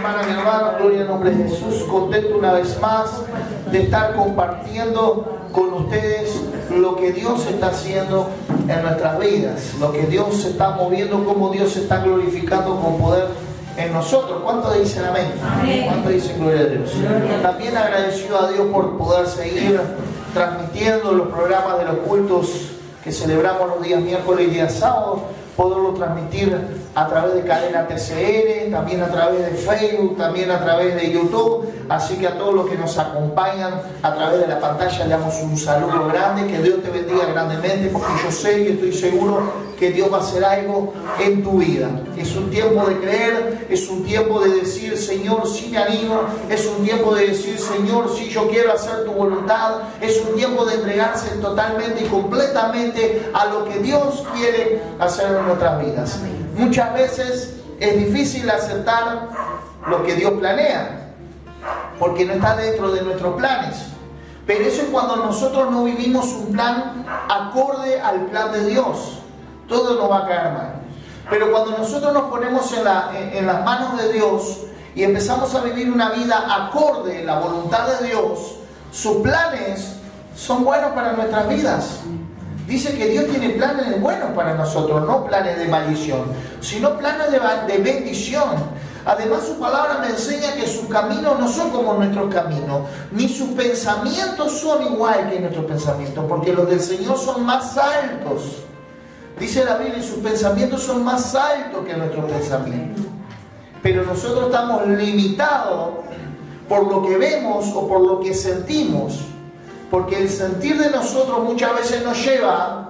hermana, mi hermano, gloria al nombre de Jesús. Contento una vez más de estar compartiendo con ustedes lo que Dios está haciendo en nuestras vidas, lo que Dios se está moviendo, cómo Dios se está glorificando con poder en nosotros. ¿Cuántos dicen amén? ¿Cuántos dicen gloria a Dios? También agradecido a Dios por poder seguir transmitiendo los programas de los cultos que celebramos los días miércoles y días sábados, poderlo transmitir a través de Cadena TCR, también a través de Facebook, también a través de YouTube. Así que a todos los que nos acompañan a través de la pantalla le damos un saludo grande, que Dios te bendiga grandemente, porque yo sé y estoy seguro que Dios va a hacer algo en tu vida. Es un tiempo de creer, es un tiempo de decir, Señor, sí me animo, es un tiempo de decir, Señor, sí yo quiero hacer tu voluntad, es un tiempo de entregarse totalmente y completamente a lo que Dios quiere hacer en nuestras vidas. Muchas veces es difícil aceptar lo que Dios planea, porque no está dentro de nuestros planes. Pero eso es cuando nosotros no vivimos un plan acorde al plan de Dios. Todo nos va a caer mal. Pero cuando nosotros nos ponemos en las manos de Dios y empezamos a vivir una vida acorde a la voluntad de Dios, sus planes son buenos para nuestras vidas. Dice que Dios tiene planes buenos para nosotros, no planes de maldición, sino planes de bendición. Además, su palabra me enseña que sus caminos no son como nuestros caminos, ni sus pensamientos son igual que nuestros pensamientos, porque los del Señor son más altos. Dice la Biblia, sus pensamientos son más altos que nuestros pensamientos. Pero nosotros estamos limitados por lo que vemos o por lo que sentimos. Porque el sentir de nosotros muchas veces nos lleva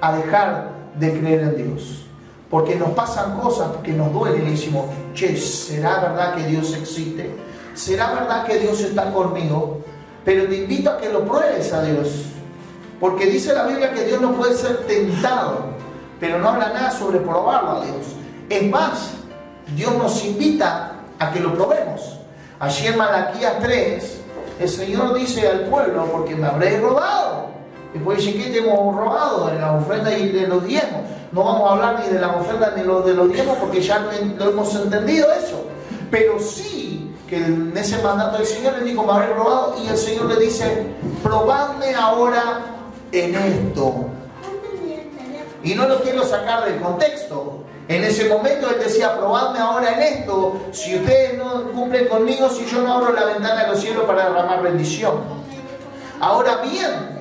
a dejar de creer en Dios. Porque nos pasan cosas que nos duelen y decimos, che, ¿será verdad que Dios existe? ¿Será verdad que Dios está conmigo? Pero te invito a que lo pruebes a Dios. Porque dice la Biblia que Dios no puede ser tentado, pero no habla nada sobre probarlo a Dios. Es más, Dios nos invita a que lo probemos. Allí en Malaquías 3, el Señor dice al pueblo, porque me habréis robado. Y después dice, ¿qué te hemos robado? En la ofrenda y de los diezmos. No vamos a hablar ni de la ofrenda ni de los diezmos, porque ya lo hemos entendido eso. Pero sí, que en ese mandato del Señor le dijo, me habréis robado. Y el Señor le dice, probadme ahora en esto. Y no lo quiero sacar del contexto. En ese momento él decía, probadme ahora en esto, si ustedes no cumplen conmigo, si yo no abro la ventana de los cielos para derramar bendición. Ahora bien,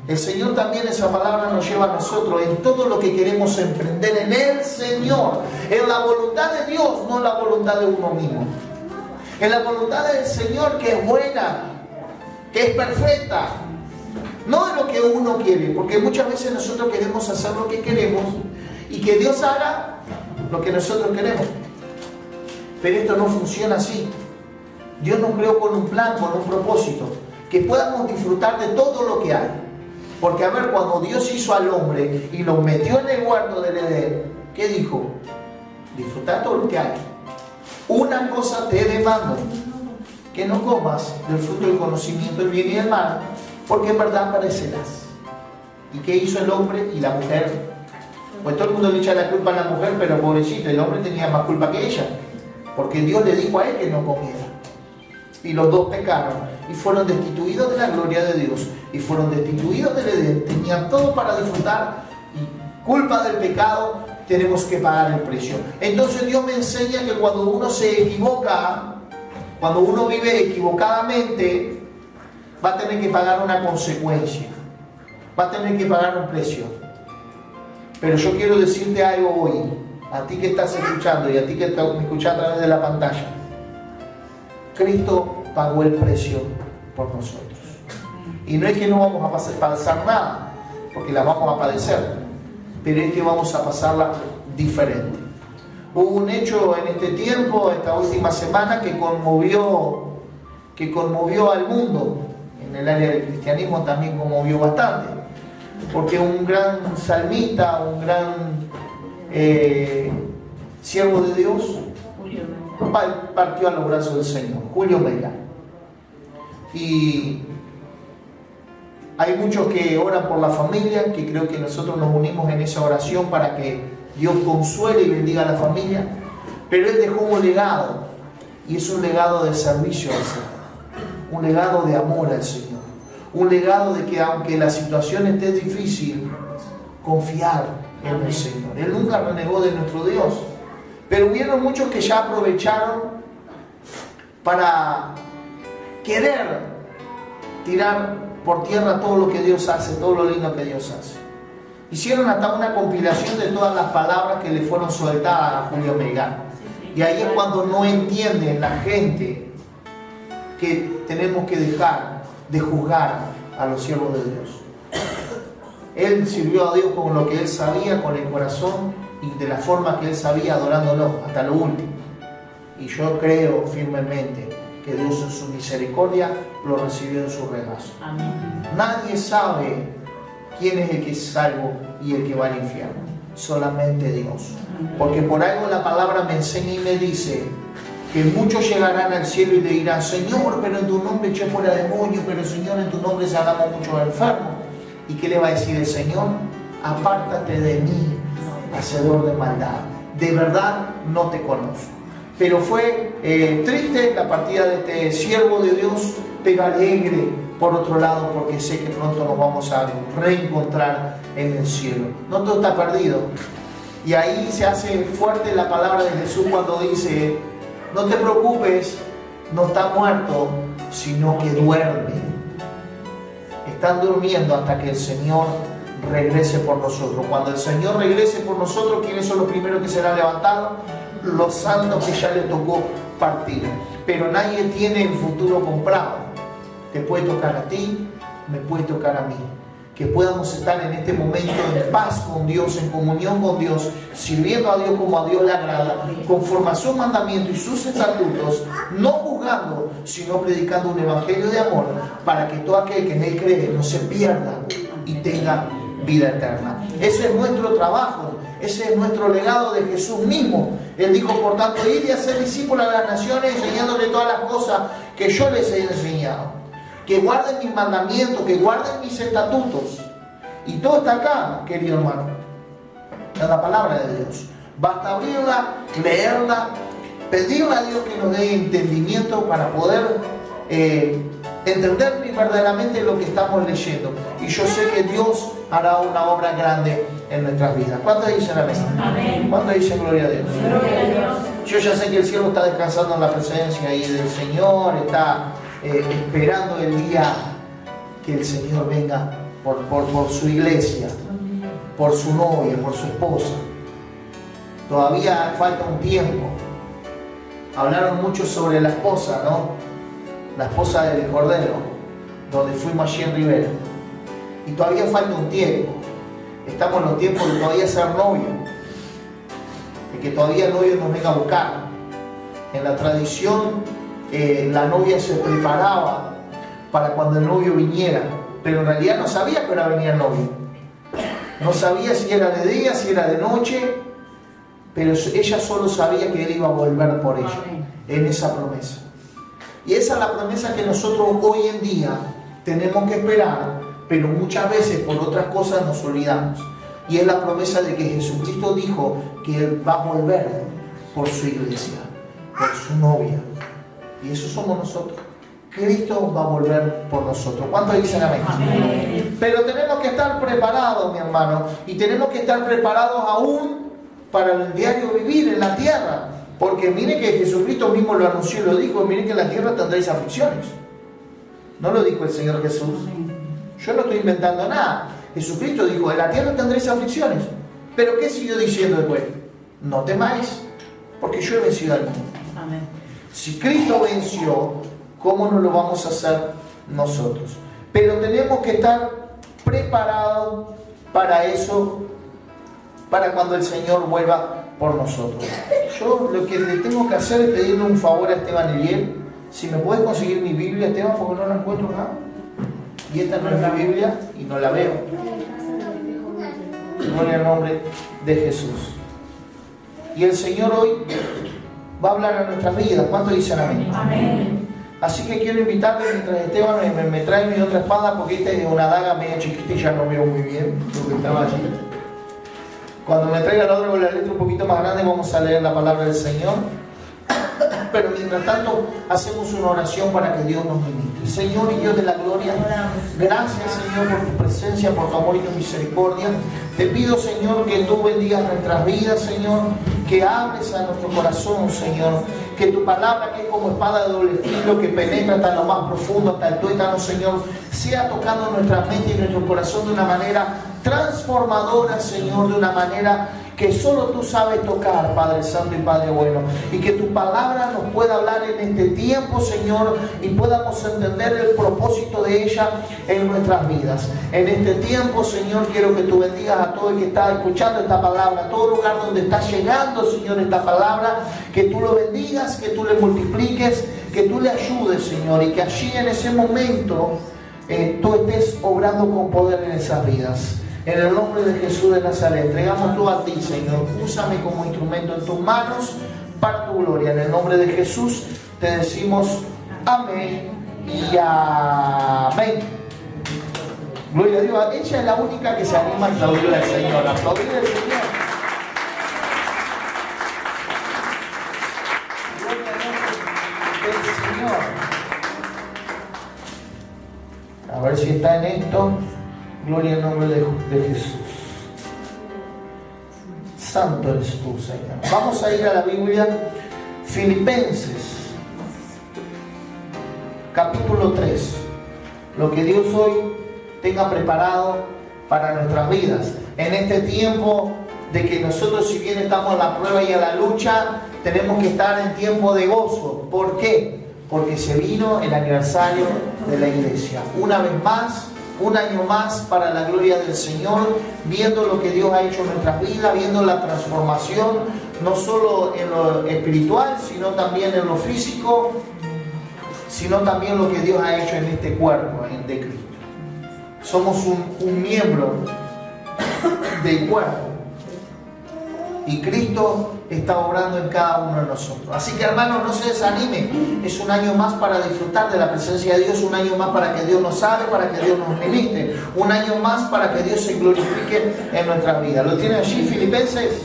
el Señor también, esa palabra nos lleva a nosotros en todo lo que queremos emprender en el Señor, en la voluntad de Dios, no en la voluntad de uno mismo. En la voluntad del Señor, que es buena, que es perfecta, no de lo que uno quiere, porque muchas veces nosotros queremos hacer lo que queremos y que Dios haga lo que nosotros queremos. Pero esto no funciona así. Dios nos creó con un plan, con un propósito, que podamos disfrutar de todo lo que hay. Porque a ver, cuando Dios hizo al hombre y lo metió en el huerto del Edén, ¿qué dijo? Disfrutar todo lo que hay. Una cosa te demando, que no comas del fruto del conocimiento del bien y del mal, porque en verdad perecerás. ¿Y qué hizo el hombre y la mujer? Pues todo el mundo le echa la culpa a la mujer, pero pobrecito, el hombre tenía más culpa que ella, porque Dios le dijo a él que no comiera. Y los dos pecaron y fueron destituidos de la gloria de Dios y fueron destituidos del Edén. Tenían todo para disfrutar y culpa del pecado tenemos que pagar el precio. Entonces Dios me enseña que cuando uno se equivoca, cuando uno vive equivocadamente, va a tener que pagar una consecuencia, va a tener que pagar un precio. Pero yo quiero decirte algo hoy, a ti que estás escuchando y a ti que estás escuchando a través de la pantalla. Cristo pagó el precio por nosotros. Y no es que no vamos a pasar nada, porque la vamos a padecer, pero es que vamos a pasarla diferente. Hubo un hecho en este tiempo, esta última semana, que conmovió al mundo. En el área del cristianismo también conmovió bastante. Porque un gran salmista, un gran siervo de Dios, partió a los brazos del Señor, Julio Mella. Y hay muchos que oran por la familia, que creo que nosotros nos unimos en esa oración para que Dios consuele y bendiga a la familia. Pero él dejó un legado, Y es un legado de servicio al Señor, un legado de amor al Señor, un legado de que aunque la situación esté difícil, confiar en el Señor. Él nunca renegó de nuestro Dios. Pero hubieron muchos que ya aprovecharon para querer tirar por tierra todo lo que Dios hace, todo lo lindo que Dios hace. Hicieron hasta una compilación de todas las palabras que le fueron soltadas a Julio Melgar. Y ahí es cuando no entiende la gente que tenemos que dejar de juzgar a los siervos de Dios. Él sirvió a Dios con lo que él sabía, con el corazón y de la forma que él sabía, adorándolo hasta lo último. Y yo creo firmemente que Dios en su misericordia lo recibió en su regazo. Amén. Nadie sabe quién es el que es salvo y el que va al infierno. Solamente Dios. Porque por algo la palabra me enseña y me dice que muchos llegarán al cielo y le dirán: Señor, pero en tu nombre eché fuera demonios, pero Señor, en tu nombre sanamos muchos enfermos. ¿Y qué le va a decir el Señor? Apártate de mí, hacedor de maldad. De verdad no te conozco. Pero fue triste la partida de este siervo de Dios, pero alegre por otro lado, porque sé que pronto nos vamos a reencontrar en el cielo. No todo está perdido. Y ahí se hace fuerte la palabra de Jesús cuando dice: no te preocupes, no está muerto, sino que duerme. Están durmiendo hasta que el Señor regrese por nosotros. Cuando el Señor regrese por nosotros, ¿quiénes son los primeros que serán levantados? Los santos que ya les tocó partir. Pero nadie tiene el futuro comprado. Te puede tocar a ti, me puede tocar a mí. Que podamos estar en este momento en paz con Dios, en comunión con Dios, sirviendo a Dios como a Dios le agrada, conforme a sus mandamientos y sus estatutos, no juzgando, sino predicando un evangelio de amor, para que todo aquel que en él cree no se pierda y tenga vida eterna. Ese es nuestro trabajo, ese es nuestro legado de Jesús mismo. Él dijo: por tanto, id y hacer discípulos a las naciones, enseñándole todas las cosas que yo les he enseñado. Que guarden mis mandamientos, que guarden mis estatutos. Y todo está acá, querido hermano, en la palabra de Dios. Basta abrirla, leerla, pedirle a Dios que nos dé entendimiento para poder entender verdaderamente lo que estamos leyendo. Y yo sé que Dios hará una obra grande en nuestras vidas. ¿Cuántos dicen amén? Amén. ¿Cuántos dicen gloria a Dios? Gloria a Dios. Yo ya sé que el cielo está descansando en la presencia ahí del Señor, está esperando el día que el Señor venga por su iglesia, por su novia, por su esposa. Todavía falta un tiempo. Hablaron mucho sobre la esposa, ¿no? La esposa del Cordero, donde fuimos allí en Rivera. Y todavía falta un tiempo. Estamos en los tiempos de todavía ser novio, de que todavía el novio nos venga a buscar. En la tradición, la novia se preparaba para cuando el novio viniera, pero en realidad no sabía que ahora venía el novio. No sabía si era de día, si era de noche, pero ella solo sabía que él iba a volver por ella, en esa promesa. Y esa es la promesa que nosotros hoy en día tenemos que esperar, pero muchas veces por otras cosas nos olvidamos. Y es la promesa de que Jesucristo dijo que Él va a volver por su iglesia, por su novia. Y eso somos nosotros. Cristo va a volver por nosotros. ¿Cuántos dicen amén? Amén. Pero tenemos que estar preparados, mi hermano. Y tenemos que estar preparados aún para el diario vivir en la tierra. Porque mire que Jesucristo mismo lo anunció y lo dijo: mire que en la tierra tendréis aflicciones. ¿No lo dijo el Señor Jesús? Yo no estoy inventando nada. Jesucristo dijo: en la tierra tendréis aflicciones. ¿Pero qué siguió diciendo después? No temáis, porque yo he vencido al mundo. Amén. Si Cristo venció, ¿cómo no lo vamos a hacer nosotros? Pero tenemos que estar preparados para eso, para cuando el Señor vuelva por nosotros. Yo lo que le tengo que hacer es pedirle un favor a Esteban Eliel. Si me puedes conseguir mi Biblia, Esteban, porque no la encuentro acá. Y esta no es mi Biblia y no la veo. Gloria al nombre de Jesús. Y el Señor hoy va a hablar a nuestras vidas. ¿Cuántos dicen amén? Amén. Así que quiero invitarle, mientras Esteban me trae mi otra espada, porque esta es una daga media chiquita y ya no veo muy bien lo que estaba allí. Cuando me traiga la otra con la letra un poquito más grande, vamos a leer la palabra del Señor. Pero mientras tanto, hacemos una oración para que Dios nos ministre. Señor y Dios de la gloria, gracias, Señor, por tu presencia, por tu amor y tu misericordia. Te pido, Señor, que tú bendigas nuestras vidas, Señor, que hables a nuestro corazón, Señor, que tu palabra, que es como espada de doble filo, que penetra hasta lo más profundo, hasta el tuétano, Señor, sea tocando nuestra mente y nuestro corazón de una manera transformadora, Señor, de una manera que solo tú sabes tocar, Padre Santo y Padre bueno, y que tu palabra nos pueda hablar en este tiempo, Señor, y podamos entender el propósito de ella en nuestras vidas. En este tiempo, Señor, quiero que tú bendigas a todo el que está escuchando esta palabra, a todo lugar donde está llegando, Señor, esta palabra, que tú lo bendigas, que tú le multipliques, que tú le ayudes, Señor, y que allí en ese momento tú estés obrando con poder en esas vidas. En el nombre de Jesús de Nazaret, entregamos todo a ti, Señor. Úsame como instrumento en tus manos para tu gloria. En el nombre de Jesús te decimos amén y amén. Gloria a Dios. Ella es la única que se anima a aplaudir al Señor. Aplaudir al Señor. Gloria al Señor. A ver si está en esto. Gloria al nombre de Jesús. Santo eres tú, Señor. Vamos a ir a la Biblia. Filipenses, capítulo 3. Lo que Dios hoy tenga preparado para nuestras vidas. En este tiempo de que nosotros, si bien estamos en la prueba y en la lucha, tenemos que estar en tiempo de gozo. ¿Por qué? Porque se vino el aniversario de la iglesia. Una vez más, un año más para la gloria del Señor, viendo lo que Dios ha hecho en nuestras vidas, viendo la transformación, no solo en lo espiritual, sino también en lo físico, sino también lo que Dios ha hecho en este cuerpo de Cristo. Somos un miembro del cuerpo y Cristo está obrando en cada uno de nosotros. Así que, hermanos, no se desanimen. Es un año más para disfrutar de la presencia de Dios, un año más para que Dios nos salve, para que Dios nos ministre, un año más para que Dios se glorifique en nuestras vidas. ¿Lo tienen allí, Filipenses?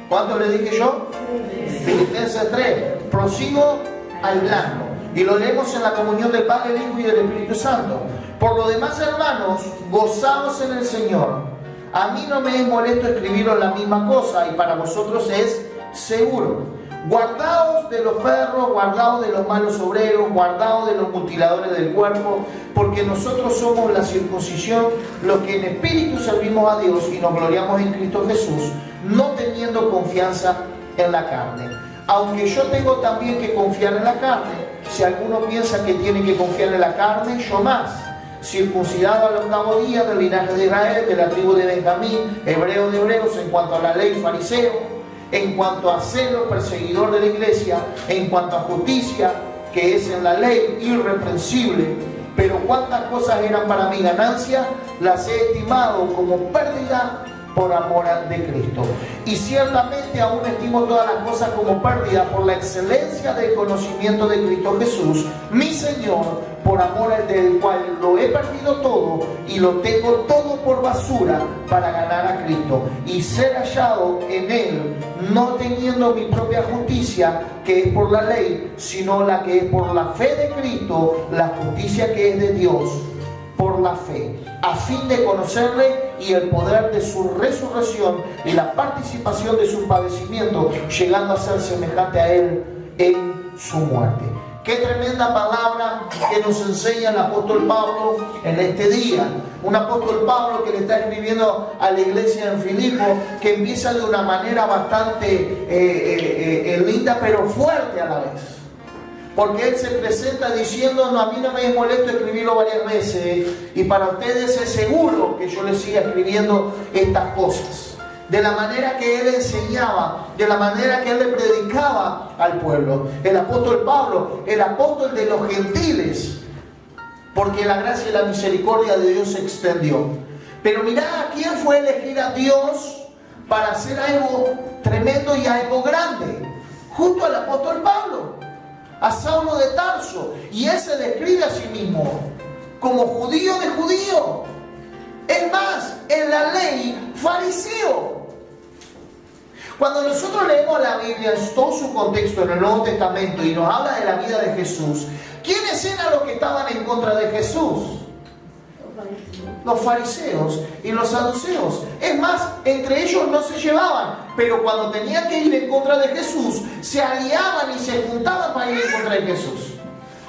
¿Cuánto le dije yo? Filipenses 3. Prosigo al blanco. Y lo leemos en la comunión del Padre, del Hijo y del Espíritu Santo. Por lo demás, hermanos, gozaos en el Señor. A mí no me es molesto escribiros la misma cosa, y para vosotros es seguro. Guardaos de los perros, guardaos de los malos obreros, guardaos de los mutiladores del cuerpo, porque nosotros somos la circuncisión, los que en espíritu servimos a Dios y nos gloriamos en Cristo Jesús, no teniendo confianza en la carne. Aunque yo tengo también que confiar en la carne, si alguno piensa que tiene que confiar en la carne, yo más. Circuncidado al 8º día, del linaje de Israel, de la tribu de Benjamín, hebreo de hebreos, en cuanto a la ley, fariseo, en cuanto a celo, perseguidor de la iglesia, en cuanto a justicia, que es en la ley, irreprensible. Pero cuántas cosas eran para mi ganancia, las he estimado como pérdida por amor de Cristo. Y ciertamente aún estimo todas las cosas como pérdida por la excelencia del conocimiento de Cristo Jesús, mi Señor, por amor del cual lo he perdido todo y lo tengo todo por basura para ganar a Cristo y ser hallado en Él, no teniendo mi propia justicia que es por la ley, sino la que es por la fe de Cristo, la justicia que es de Dios por la fe, a fin de conocerle y el poder de su resurrección y la participación de sus padecimientos, llegando a ser semejante a Él en su muerte. Qué tremenda palabra que nos enseña el apóstol Pablo en este día. Un apóstol Pablo que le está escribiendo a la iglesia en Filipo, que empieza de una manera bastante linda, pero fuerte a la vez. Porque él se presenta diciendo, no, a mí no me es molesto escribirlo varias veces, y para ustedes es seguro que yo les siga escribiendo estas cosas. De la manera que él enseñaba, de la manera que él le predicaba al pueblo. El apóstol Pablo, el apóstol de los gentiles, porque la gracia y la misericordia de Dios se extendió. Pero mirá a quién fue elegir a Dios para hacer algo tremendo y algo grande. Junto al apóstol Pablo, a Saulo de Tarso. Y él se describe a sí mismo como judío de judío. Es más, en la ley, fariseo. Cuando nosotros leemos la Biblia en todo su contexto en el Nuevo Testamento y nos habla de la vida de Jesús, ¿quiénes eran los que estaban en contra de Jesús? Los fariseos y los saduceos. Es más, entre ellos no se llevaban, pero cuando tenían que ir en contra de Jesús, se aliaban y se juntaban para ir en contra de Jesús.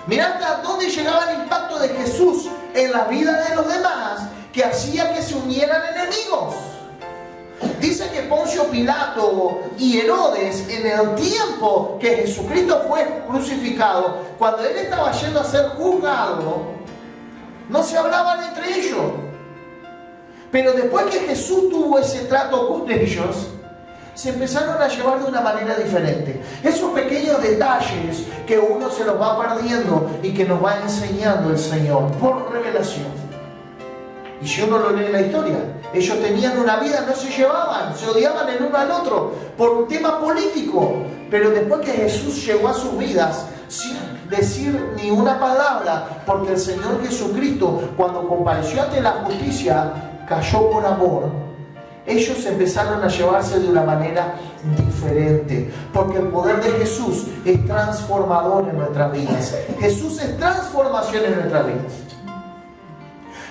Mirá hasta dónde llegaba el impacto de Jesús en la vida de los demás, que hacía que se unieran enemigos. Dice que Poncio Pilato y Herodes, en el tiempo que Jesucristo fue crucificado, cuando él estaba yendo a ser juzgado, no se hablaban entre ellos. Pero después que Jesús tuvo ese trato con ellos, se empezaron a llevar de una manera diferente. Esos pequeños detalles que uno se los va perdiendo y que nos va enseñando el Señor por revelación. Y si uno lo lee en la historia, ellos tenían una vida, no se llevaban, se odiaban el uno al otro por un tema político. Pero después que Jesús llegó a sus vidas, sin decir ni una palabra, porque el Señor Jesucristo, cuando compareció ante la justicia, cayó por amor, ellos empezaron a llevarse de una manera diferente, porque el poder de Jesús es transformador en nuestras vidas. Jesús es transformación en nuestras vidas.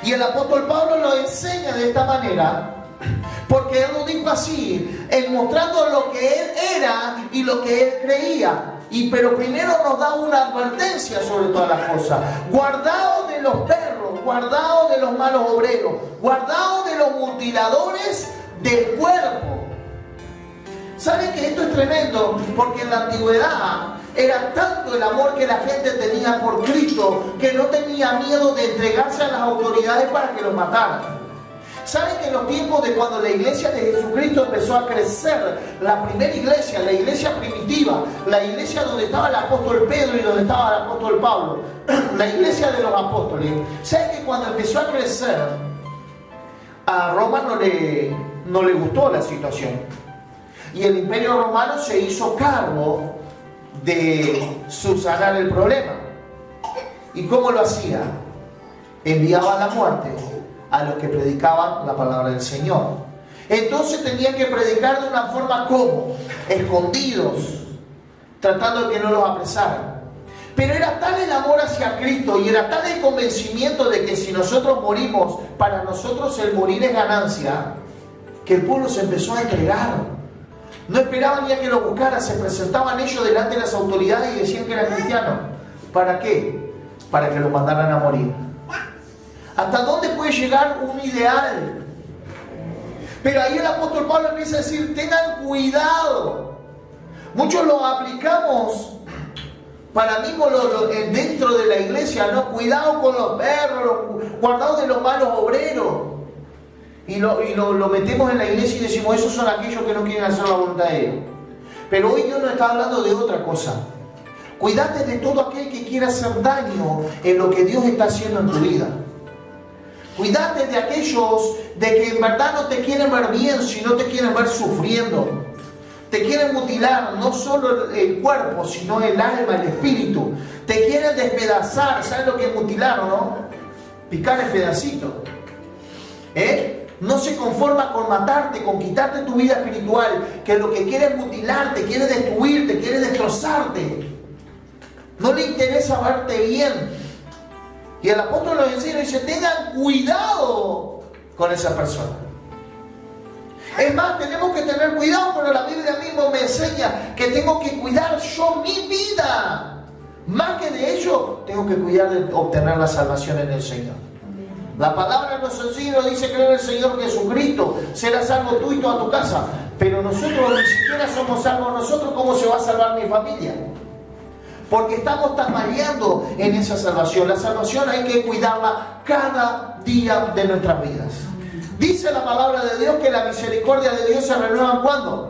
Y el apóstol Pablo lo enseña de esta manera, porque él lo dijo así, mostrando lo que él era y lo que él creía. Pero primero nos da una advertencia sobre todas las cosas. Guardaos de los perros, guardaos de los malos obreros, guardaos de los mutiladores del cuerpo. ¿Saben que esto es tremendo? Porque en la antigüedad era tanto el amor que la gente tenía por Cristo que no tenía miedo de entregarse a las autoridades para que los mataran. ¿Saben que en los tiempos de cuando la iglesia de Jesucristo empezó a crecer, la primera iglesia, la iglesia primitiva, la iglesia donde estaba el apóstol Pedro y donde estaba el apóstol Pablo, la iglesia de los apóstoles, ¿saben que cuando empezó a crecer, a Roma no le gustó la situación? Y el imperio romano se hizo cargo de subsanar el problema. ¿Y cómo lo hacía? Enviaba a la muerte a los que predicaban la palabra del Señor. Entonces tenían que predicar de una forma como escondidos, tratando de que no los apresaran. Pero era tal el amor hacia Cristo y era tal el convencimiento de que si nosotros morimos, para nosotros el morir es ganancia, que el pueblo se empezó a entregar. No esperaban ni a que lo buscaran, se presentaban ellos delante de las autoridades y decían que eran cristianos. ¿Para qué? Para que los mandaran a morir. ¿Hasta dónde puede llegar un ideal? Pero ahí el apóstol Pablo empieza a decir, tengan cuidado. Muchos lo aplicamos para mismo dentro de la iglesia, ¿no? Cuidado con los perros, guardados de los malos obreros. Y lo metemos en la iglesia y decimos, esos son aquellos que no quieren hacer la voluntad de Dios. Pero hoy Dios nos está hablando de otra cosa. Cuídate de todo aquel que quiera hacer daño en lo que Dios está haciendo en tu vida. Cuídate de aquellos de que en verdad no te quieren ver bien, sino te quieren ver sufriendo. Te quieren mutilar no solo el cuerpo, sino el alma, el espíritu. Te quieren despedazar. ¿Sabes lo que es mutilar o no? Picar en pedacitos. No se conforma con matarte, con quitarte tu vida espiritual, que lo que quiere es mutilarte, quiere destruirte, quiere destrozarte. No le interesa verte bien. Y el apóstol nos enseña y dice, tengan cuidado con esa persona. Es más, tenemos que tener cuidado, pero la Biblia misma me enseña que tengo que cuidar yo mi vida. Más que de ello, tengo que cuidar de obtener la salvación en el Señor. La palabra nos enseña, dice, creo en el Señor Jesucristo, serás salvo tú y toda tu casa. Pero nosotros ni siquiera somos salvos nosotros, ¿cómo se va a salvar mi familia? Porque estamos tambaleando en esa salvación. La salvación hay que cuidarla cada día de nuestras vidas. Dice la palabra de Dios que la misericordia de Dios se renueva ¿cuándo?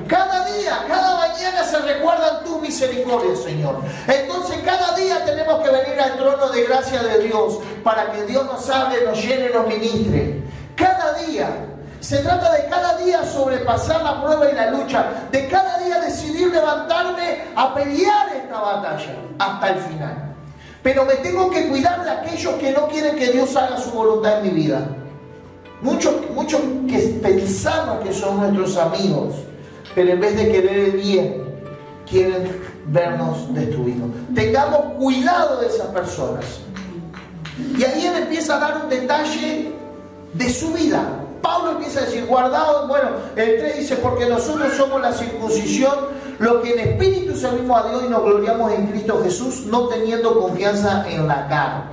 Cada día, cada mañana se recuerdan tu misericordia, Señor. Entonces cada día tenemos que venir al trono de gracia de Dios para que Dios nos hable, nos llene, nos ministre. Cada día. Se trata de cada día sobrepasar la prueba y la lucha, de cada día decidir levantarme a pelear esta batalla hasta el final. Pero me tengo que cuidar de aquellos que no quieren que Dios haga su voluntad en mi vida. Muchos que pensamos que son nuestros amigos, pero en vez de querer el bien, quieren vernos destruidos. Tengamos cuidado de esas personas. Y ahí él empieza a dar un detalle de su vida. Pablo empieza a decir, guardaos, bueno, el 3 dice, porque nosotros somos la circuncisión, lo que en espíritu servimos a Dios y nos gloriamos en Cristo Jesús, no teniendo confianza en la carne.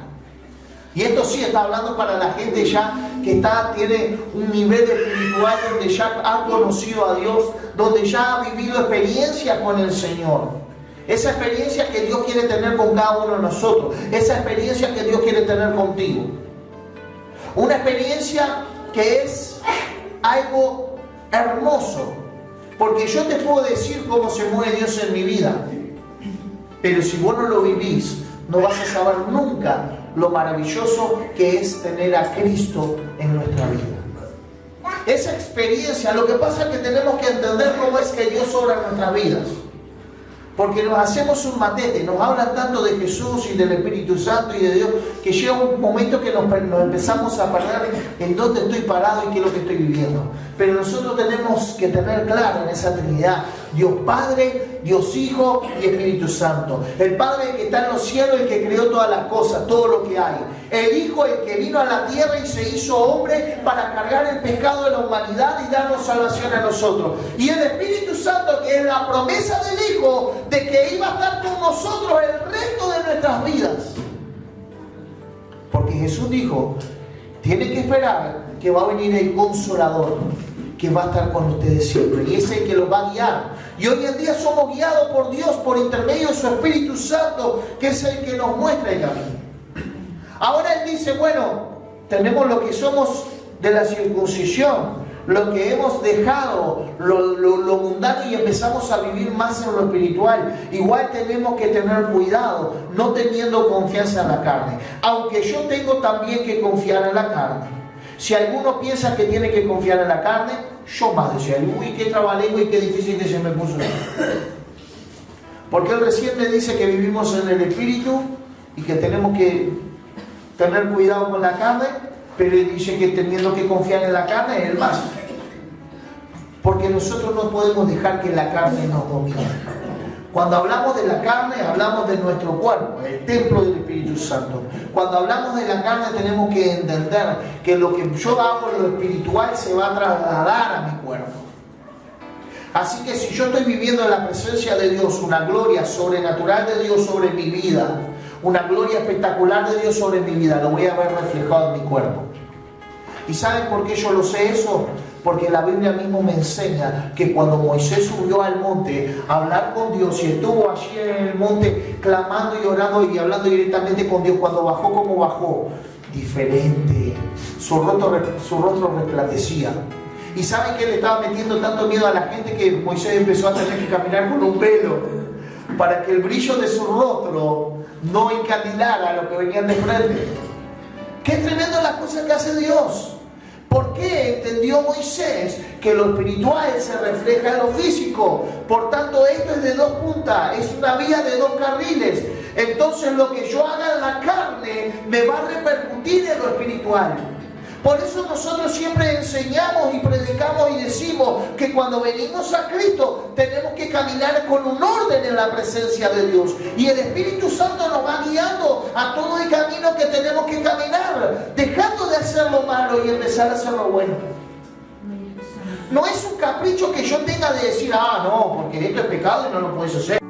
Y esto sí está hablando para la gente ya que tiene un nivel espiritual donde ya ha conocido a Dios, donde ya ha vivido experiencia con el Señor. Esa experiencia que Dios quiere tener con cada uno de nosotros. Esa experiencia que Dios quiere tener contigo. Una experiencia que es algo hermoso. Porque yo te puedo decir cómo se mueve Dios en mi vida. Pero si vos no lo vivís, no vas a saber nunca lo maravilloso que es tener a Cristo en nuestra vida. Esa experiencia, lo que pasa es que tenemos que entender cómo es que Dios obra en nuestras vidas. Porque nos hacemos un matete, nos hablan tanto de Jesús y del Espíritu Santo y de Dios, que llega un momento que nos empezamos a perder en dónde estoy parado y qué es lo que estoy viviendo. Pero nosotros tenemos que tener claro en esa Trinidad, Dios Padre, Dios Hijo y Espíritu Santo. El Padre que está en los cielos, el que creó todas las cosas, todo lo que hay. El Hijo, el que vino a la tierra y se hizo hombre para cargar el pecado de la humanidad y darnos salvación a nosotros. Y el Espíritu Santo, que es la promesa del Hijo, de que iba a estar con nosotros el resto de nuestras vidas. Porque Jesús dijo, tiene que esperar que va a venir el Consolador, que va a estar con ustedes siempre, y es el que los va a guiar. Y hoy en día somos guiados por Dios por intermedio de su Espíritu Santo, que es el que nos muestra el camino. Ahora él dice, bueno, tenemos lo que somos de la circuncisión, lo que hemos dejado lo mundano y empezamos a vivir más en lo espiritual. Igual tenemos que tener cuidado, no teniendo confianza en la carne, aunque yo tengo también que confiar en la carne. Si alguno piensa que tiene que confiar en la carne, yo más decía, uy, qué trabalengo y qué difícil que se me puso. Porque él recién me dice que vivimos en el espíritu y que tenemos que tener cuidado con la carne, pero él dice que teniendo que confiar en la carne es el más. Porque nosotros no podemos dejar que la carne nos domine. Cuando hablamos de la carne, hablamos de nuestro cuerpo, el templo del Espíritu Santo. Cuando hablamos de la carne, tenemos que entender que lo que yo hago en lo espiritual se va a trasladar a mi cuerpo. Así que si yo estoy viviendo en la presencia de Dios, una gloria sobrenatural de Dios sobre mi vida, una gloria espectacular de Dios sobre mi vida, lo voy a ver reflejado en mi cuerpo. ¿Y saben por qué yo lo sé eso? Porque la Biblia mismo me enseña que cuando Moisés subió al monte a hablar con Dios y estuvo allí en el monte clamando y orando y hablando directamente con Dios, cuando bajó, como bajó, diferente, su rostro resplandecía. Y saben que le estaba metiendo tanto miedo a la gente que Moisés empezó a tener que caminar con un velo para que el brillo de su rostro no encandilara a lo que venían de frente. Qué tremendo las cosas que hace Dios. ¿Por qué entendió Moisés que lo espiritual se refleja en lo físico? Por tanto, esto es de dos puntas, es una vía de dos carriles. Entonces lo que yo haga en la carne me va a repercutir en lo espiritual. Por eso nosotros siempre enseñamos y predicamos y decimos que cuando venimos a Cristo tenemos que caminar con un orden en la presencia de Dios. Y el Espíritu Santo nos va guiando a todo el camino que tenemos que caminar, dejando de hacer lo malo y empezar a hacer lo bueno. No es un capricho que yo tenga de decir, no, porque esto es pecado y no lo puedes hacer.